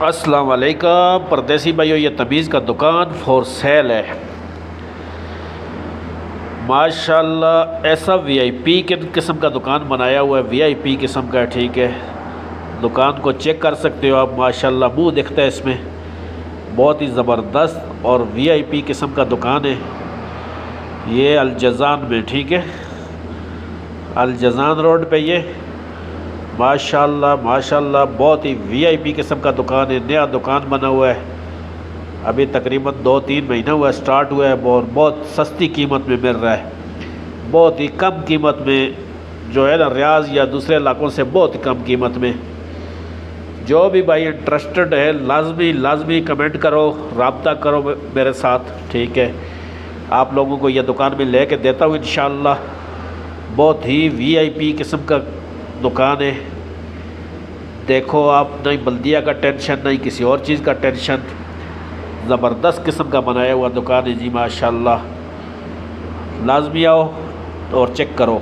السلام علیکم پردیسی بھائیو، یہ تمیز کا دکان فور سیل ہے ماشاءاللہ۔ ایسا وی آئی پی قسم کا دکان بنایا ہوا ہے، وی آئی پی قسم کا ہے، ٹھیک ہے۔ دکان کو چیک کر سکتے ہو آپ، ماشاءاللہ منہ دکھتا ہے اس میں، بہت ہی زبردست اور وی آئی پی قسم کا دکان ہے یہ الجزان میں، ٹھیک ہے، الجزان روڈ پہ یہ ماشاءاللہ ماشاءاللہ بہت ہی وی آئی پی قسم کا دکان ہے۔ نیا دکان بنا ہوا ہے، ابھی تقریباً 2-3 مہینہ ہوا سٹارٹ ہوا ہے اور بہت سستی قیمت میں مل رہا ہے، بہت ہی کم قیمت میں، جو ہے نا ریاض یا دوسرے علاقوں سے بہت کم قیمت میں۔ جو بھی بھائی انٹرسٹڈ ہے لازمی کمنٹ کرو، رابطہ کرو میرے ساتھ، ٹھیک ہے۔ آپ لوگوں کو یہ دکان میں لے کے دیتا ہوں انشاءاللہ۔ بہت ہی وی آئی پی قسم کا دکان ہے، دیکھو آپ، نہ بلدیہ کا ٹینشن نہ کسی اور چیز کا ٹینشن، زبردست قسم کا بنایا ہوا دکان ہے جی ماشاءاللہ۔ لازمی آؤ اور چیک کرو۔